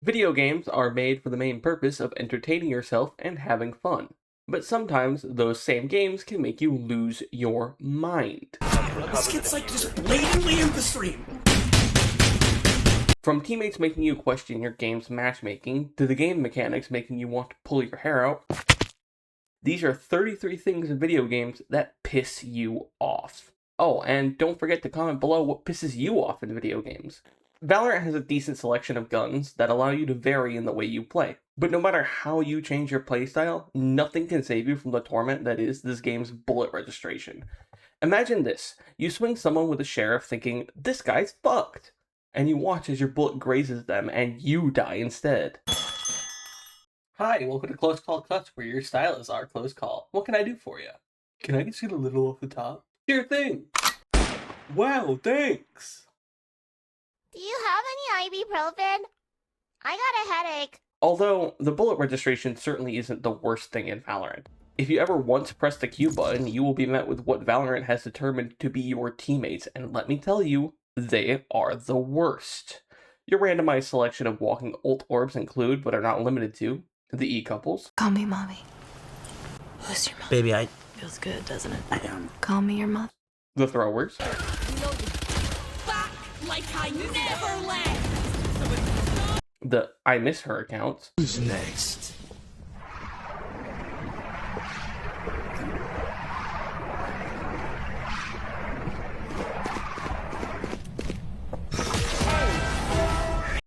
Video games are made for the main purpose of entertaining yourself and having fun. But sometimes those same games can make you lose your mind. This kid's like just blatantly in the stream. From teammates making you question your game's matchmaking, to the game mechanics making you want to pull your hair out, these are 33 things in video games that piss you off. Oh, and don't forget to comment below what pisses you off in video games. Valorant has a decent selection of guns that allow you to vary in the way you play. But no matter how you change your playstyle, nothing can save you from the torment that is this game's bullet registration. Imagine this. You swing someone with a sheriff thinking, this guy's fucked. And you watch as your bullet grazes them and you die instead. Hi, welcome to Close Call Cuts, where your style is our close call. What can I do for you? Can I just get a little off the top? Sure thing. Wow, thanks. Do you have any ibuprofen? I got a headache. Although, the bullet registration certainly isn't the worst thing in Valorant. If you ever once press the Q button, you will be met with what Valorant has determined to be your teammates, and let me tell you, they are the worst. Your randomized selection of walking ult orbs include, but are not limited to, the ecouples. Call me mommy. Who's your mom? Baby, Feels good, doesn't it? I am. Call me your mother. The throwers. Back like I never left. The I miss her accounts. Who's next?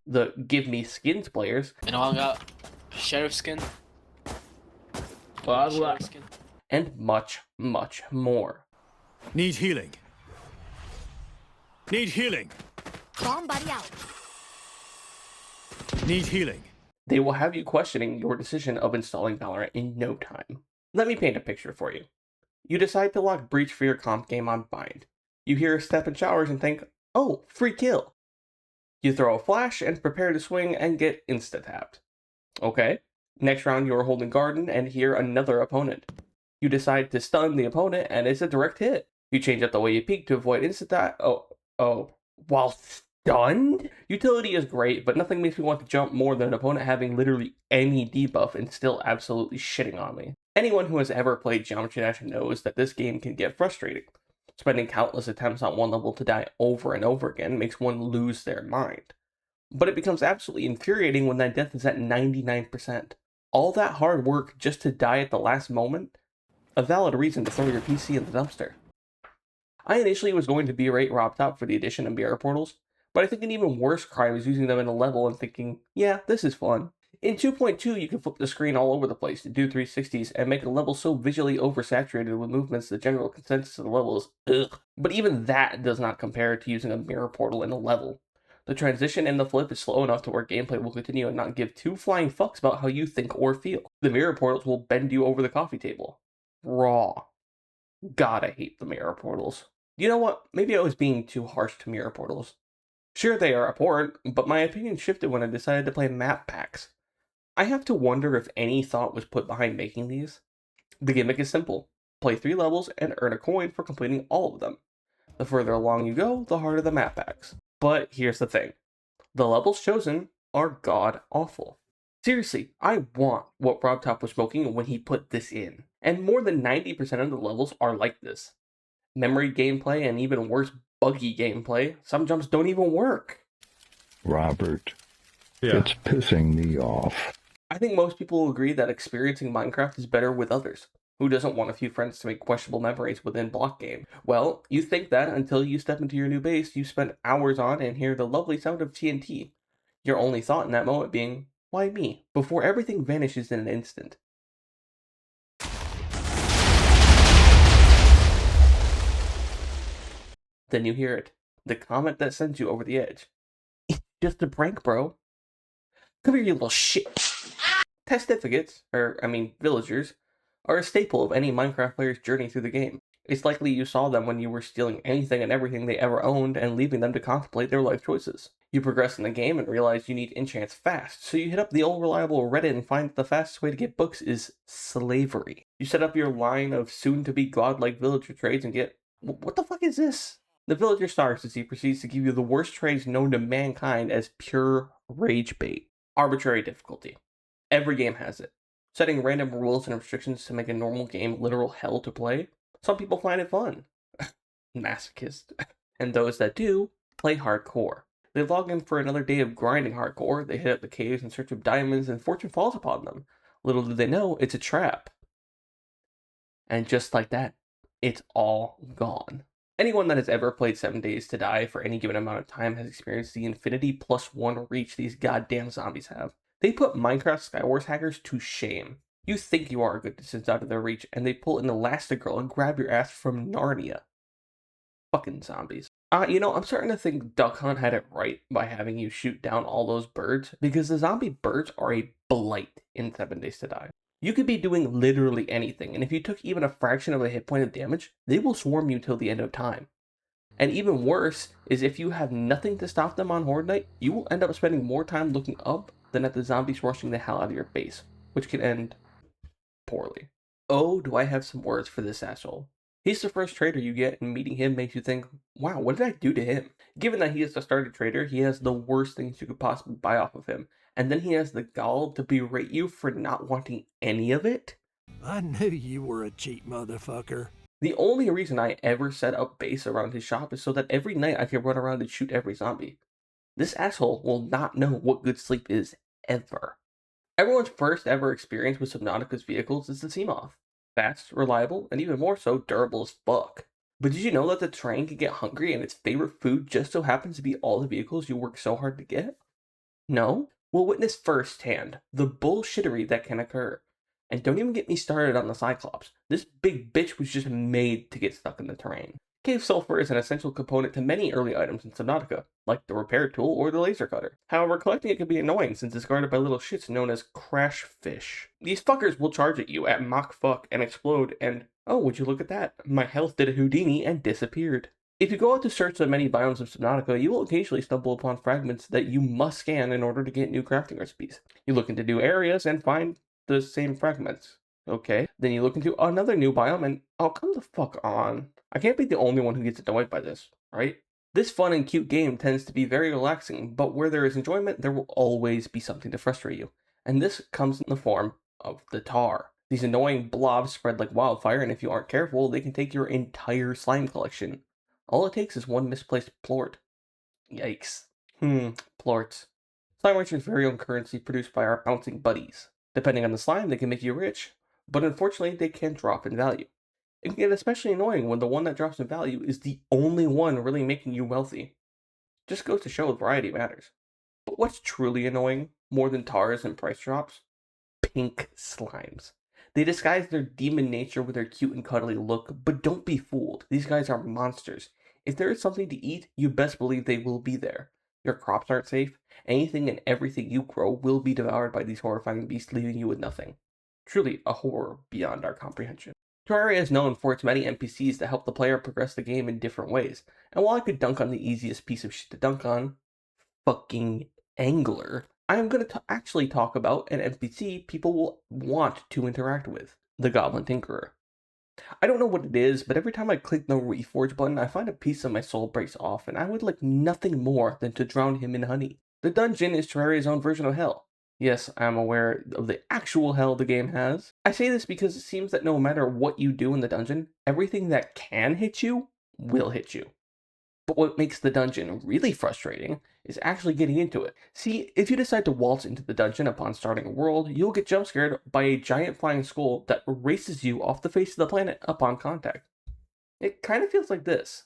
The give me skins players. And all got sheriff skin. Blah, blah. Sheriff skin. And much, much more. Need healing. Need healing. Bomb buddy out. Need healing. They will have you questioning your decision of installing Valorant in no time. Let me paint a picture for you. You decide to lock Breach for your comp game on Bind. You hear a step in showers and think, oh, free kill. You throw a flash and prepare to swing and get insta-tapped. Okay, next round you are holding Garden and hear another opponent. You decide to stun the opponent and it's a direct hit. You change up the way you peek to avoid insta-tap. While stunned? Utility is great, but nothing makes me want to jump more than an opponent having literally any debuff and still absolutely shitting on me. Anyone who has ever played Geometry Dash knows that this game can get frustrating. Spending countless attempts on one level to die over and over again makes one lose their mind. But it becomes absolutely infuriating when that death is at 99%. All that hard work just to die at the last moment? A valid reason to throw your PC in the dumpster. I initially was going to berate RobTop for the addition of mirror portals, but I think an even worse crime is using them in a level and thinking, yeah, this is fun. In 2.2, you can flip the screen all over the place to do 360s and make a level so visually oversaturated with movements the general consensus of the level is ugh. But even that does not compare to using a mirror portal in a level. The transition and the flip is slow enough to where gameplay will continue and not give two flying fucks about how you think or feel. The mirror portals will bend you over the coffee table. Raw. God, I hate the mirror portals. You know what? Maybe I was being too harsh to mirror portals. Sure, they are abhorrent, but my opinion shifted when I decided to play map packs. I have to wonder if any thought was put behind making these. The gimmick is simple. Play 3 levels and earn a coin for completing all of them. The further along you go, the harder the map packs. But here's the thing. The levels chosen are god-awful. Seriously, I want what RobTop was smoking when he put this in. And more than 90% of the levels are like this. Memory gameplay and even worse, buggy gameplay. Some jumps don't even work. Robert, Yeah. it's pissing me off. I think most people will agree that experiencing Minecraft is better with others. Who doesn't want a few friends to make questionable memories within block game? Well, you think that until you step into your new base you spent hours on and hear the lovely sound of TNT. Your only thought in that moment being, why me? Before everything vanishes in an instant. Then you hear it. The comment that sends you over the edge. It's just a prank, bro. Come here, you little shit. Testificates, villagers, are a staple of any Minecraft player's journey through the game. It's likely you saw them when you were stealing anything and everything they ever owned and leaving them to contemplate their life choices. You progress in the game and realize you need enchants fast, so you hit up the old reliable Reddit and find that the fastest way to get books is slavery. You set up your line of soon-to-be godlike villager trades and get... What the fuck is this? The villager starts as he proceeds to give you the worst trades known to mankind as pure rage bait. Arbitrary difficulty. Every game has it. Setting random rules and restrictions to make a normal game literal hell to play. Some people find it fun. Masochist. And those that do, play hardcore. They log in for another day of grinding hardcore, they hit up the caves in search of diamonds, and fortune falls upon them. Little do they know, it's a trap. And just like that, it's all gone. Anyone that has ever played 7 Days to Die for any given amount of time has experienced the infinity +1 reach these goddamn zombies have. They put Minecraft Skywars hackers to shame. You think you are a good distance out of their reach, and they pull an Elastigirl and grab your ass from Narnia. Fucking zombies. I'm starting to think Duck Hunt had it right by having you shoot down all those birds, because the zombie birds are a blight in 7 Days to Die. You could be doing literally anything, and if you took even a fraction of a hit point of damage, they will swarm you till the end of time. And even worse is if you have nothing to stop them on Horde Night, you will end up spending more time looking up than at the zombies rushing the hell out of your base, which can end poorly. Oh, do I have some words for this asshole. He's the first trader you get, and meeting him makes you think, wow, what did I do to him? Given that he is the starter trader, he has the worst things you could possibly buy off of him, and then he has the gall to berate you for not wanting any of it? I knew you were a cheap motherfucker. The only reason I ever set up base around his shop is so that every night I can run around and shoot every zombie. This asshole will not know what good sleep is, ever. Everyone's first ever experience with Subnautica's vehicles is the Seamoth. Fast, reliable, and even more so, durable as fuck. But did you know that the train can get hungry and its favorite food just so happens to be all the vehicles you work so hard to get? No? Well, witness firsthand the bullshittery that can occur. And don't even get me started on the Cyclops. This big bitch was just made to get stuck in the terrain. Cave sulfur is an essential component to many early items in Subnautica, like the repair tool or the laser cutter. However, collecting it can be annoying since it's guarded by little shits known as crash fish. These fuckers will charge at you at Mach fuck and explode, and oh, would you look at that, my health did a Houdini and disappeared. If you go out to search the many biomes of Subnautica, you will occasionally stumble upon fragments that you must scan in order to get new crafting recipes. You look into new areas and find the same fragments. Okay, then you look into another new biome and oh, come the fuck on. I can't be the only one who gets annoyed by this, right? This fun and cute game tends to be very relaxing, but where there is enjoyment, there will always be something to frustrate you. And this comes in the form of the tar. These annoying blobs spread like wildfire, and if you aren't careful, they can take your entire slime collection. All it takes is one misplaced plort. Yikes. Plorts. Slime Rancher's very own currency produced by our bouncing buddies. Depending on the slime, they can make you rich, but unfortunately, they can drop in value. It can get especially annoying when the one that drops in value is the only one really making you wealthy. Just goes to show variety matters. But what's truly annoying, more than tars and price drops? Pink slimes. They disguise their demon nature with their cute and cuddly look, but don't be fooled. These guys are monsters. If there is something to eat, you best believe they will be there. Your crops aren't safe. Anything and everything you grow will be devoured by these horrifying beasts, leaving you with nothing. Truly a horror beyond our comprehension. Terraria is known for its many NPCs that help the player progress the game in different ways, and while I could dunk on the easiest piece of shit to dunk on, fucking Angler, I am going to actually talk about an NPC people will want to interact with, the Goblin Tinkerer. I don't know what it is, but every time I click the Reforge button, I find a piece of my soul breaks off, and I would like nothing more than to drown him in honey. The dungeon is Terraria's own version of hell. Yes, I am aware of the actual hell the game has. I say this because it seems that no matter what you do in the dungeon, everything that can hit you will hit you. But what makes the dungeon really frustrating is actually getting into it. See, if you decide to waltz into the dungeon upon starting a world, you'll get jump scared by a giant flying skull that erases you off the face of the planet upon contact. It kind of feels like this.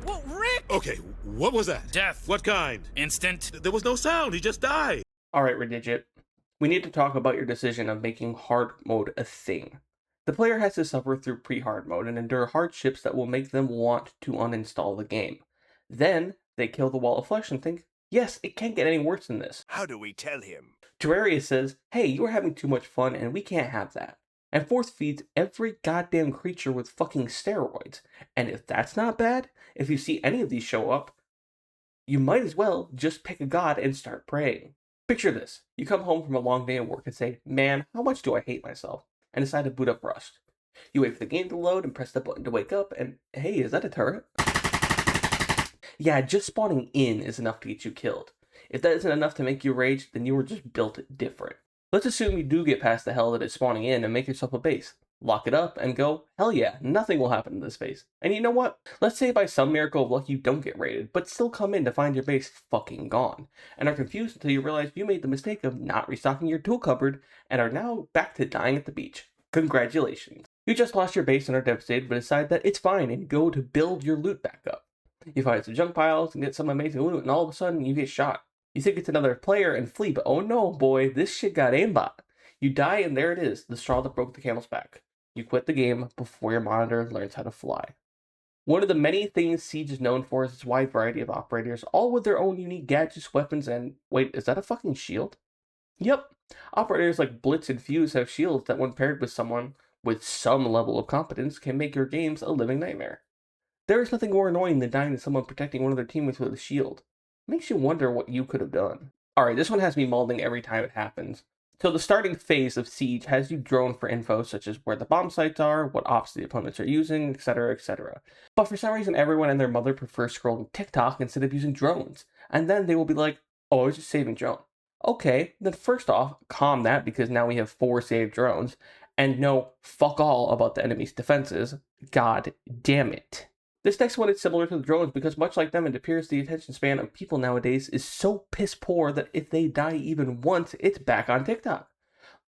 Whoa, Rick! Okay, what was that? Death. What kind? Instant. There was no sound, he just died. Alright, Redigit. We need to talk about your decision of making hard mode a thing. The player has to suffer through pre-hard mode and endure hardships that will make them want to uninstall the game. Then, they kill the wall of flesh and think, yes, it can't get any worse than this. How do we tell him? Terraria says, hey, you're having too much fun and we can't have that. And force feeds every goddamn creature with fucking steroids. And if that's not bad, if you see any of these show up, you might as well just pick a god and start praying. Picture this. You come home from a long day of work and say, man, how much do I hate myself? And decide to boot up Rust. You wait for the game to load and press the button to wake up and, hey, is that a turret? Yeah, just spawning in is enough to get you killed. If that isn't enough to make you rage, then you were just built different. Let's assume you do get past the hell that is spawning in and make yourself a base. Lock it up and go, hell yeah, nothing will happen to this base. And you know what? Let's say by some miracle of luck you don't get raided, but still come in to find your base fucking gone, and are confused until you realize you made the mistake of not restocking your tool cupboard and are now back to dying at the beach. Congratulations. You just lost your base and are devastated, but decide that it's fine and go to build your loot back up. You find some junk piles and get some amazing loot, and all of a sudden you get shot. You think it's another player and flee, but oh no, boy, this shit got aimbot. You die, and there it is, the straw that broke the camel's back. You quit the game before your monitor learns how to fly. One of the many things Siege is known for is its wide variety of operators, all with their own unique gadgets, weapons, and... Wait, is that a fucking shield? Yep. Operators like Blitz and Fuse have shields that, when paired with someone with some level of competence, can make your games a living nightmare. There is nothing more annoying than dying to someone protecting one of their teammates with a shield. Makes you wonder what you could have done. Alright, this one has me mauling every time it happens. So the starting phase of Siege has you drone for info such as where the bomb sites are, what ops the opponents are using, etc, etc. But for some reason everyone and their mother prefers scrolling TikTok instead of using drones. And then they will be like, oh, I was just saving drone. Okay, then first off, calm that, because now we have 4 saved drones, and know fuck all about the enemy's defenses. God damn it. This next one is similar to the drones because much like them, it appears the attention span of people nowadays is so piss poor that if they die even once, it's back on TikTok.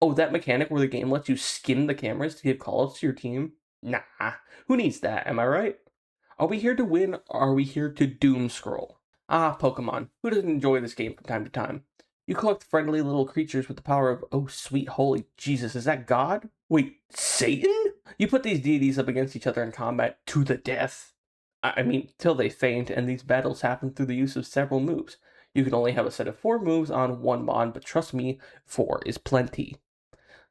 Oh, that mechanic where the game lets you skim the cameras to give callouts to your team? Nah, who needs that, am I right? Are we here to win, or are we here to doom scroll? Ah, Pokemon. Who doesn't enjoy this game from time to time? You collect friendly little creatures with the power of, oh sweet holy Jesus, is that God? Wait, Satan? You put these deities up against each other in combat to the death. I mean, till they faint, and these battles happen through the use of several moves. You can only have a set of 4 moves on one mod, but trust me, 4 is plenty.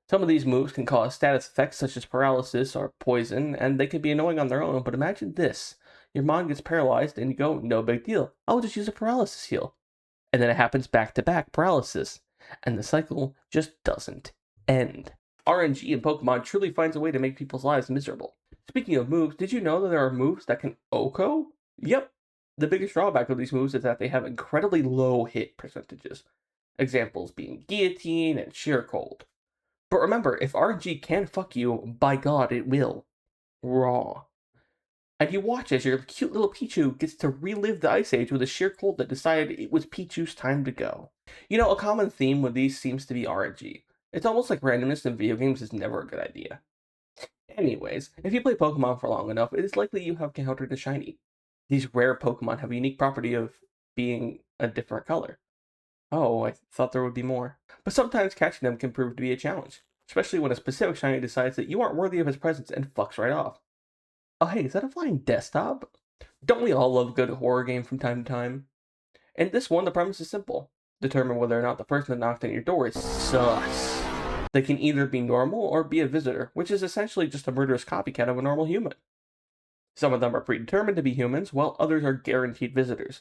Some of these moves can cause status effects such as paralysis or poison, and they can be annoying on their own, but imagine this. Your mod gets paralyzed, and you go, no big deal, I'll just use a paralysis heal. And then it happens back-to-back paralysis, and the cycle just doesn't end. RNG in Pokemon truly finds a way to make people's lives miserable. Speaking of moves, did you know that there are moves that can OHKO? Yep. The biggest drawback of these moves is that they have incredibly low hit percentages. Examples being Guillotine and Sheer Cold. But remember, if RNG can fuck you, by God it will. Raw. And you watch as your cute little Pichu gets to relive the Ice Age with a Sheer Cold that decided it was Pichu's time to go. You know, a common theme with these seems to be RNG. It's almost like randomness in video games is never a good idea. Anyways, if you play Pokemon for long enough, it is likely you have encountered a shiny. These rare Pokemon have a unique property of being a different color. Oh, I thought there would be more. But sometimes catching them can prove to be a challenge, especially when a specific shiny decides that you aren't worthy of his presence and fucks right off. Oh hey, is that a flying desktop? Don't we all love a good horror game from time to time? In this one, the premise is simple. Determine whether or not the person that knocked on your door is sus. They can either be normal or be a visitor, which is essentially just a murderous copycat of a normal human. Some of them are predetermined to be humans, while others are guaranteed visitors.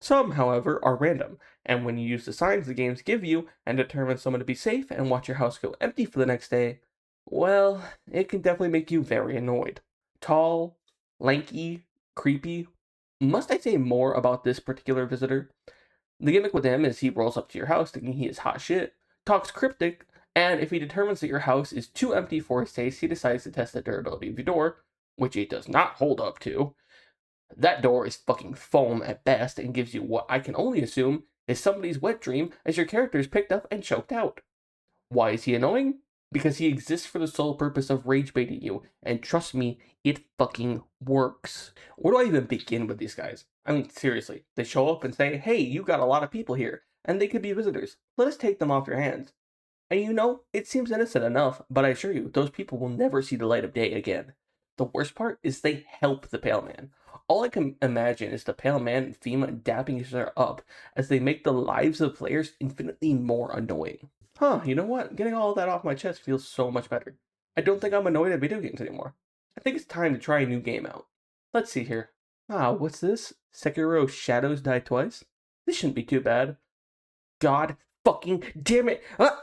Some, however, are random, and when you use the signs the games give you and determine someone to be safe and watch your house go empty for the next day, well, it can definitely make you very annoyed. Tall, lanky, creepy. Must I say more about this particular visitor? The gimmick with him is he rolls up to your house thinking he is hot shit, talks cryptic, and if he determines that your house is too empty for his taste, he decides to test the durability of your door, which it does not hold up to. That door is fucking foam at best and gives you what I can only assume is somebody's wet dream as your character is picked up and choked out. Why is he annoying? Because he exists for the sole purpose of rage baiting you, and trust me, it fucking works. Where do I even begin with these guys? I mean, seriously, they show up and say, hey, you got a lot of people here, and they could be visitors. Let us take them off your hands. And you know, it seems innocent enough, but I assure you, those people will never see the light of day again. The worst part is they help the Pale Man. All I can imagine is the Pale Man and Fema dapping each other up as they make the lives of players infinitely more annoying. Huh, you know what? Getting all of that off my chest feels so much better. I don't think I'm annoyed at video games anymore. I think it's time to try a new game out. Let's see here. Ah, what's this? Sekiro Shadows Die Twice? This shouldn't be too bad. God fucking damn it! Ah!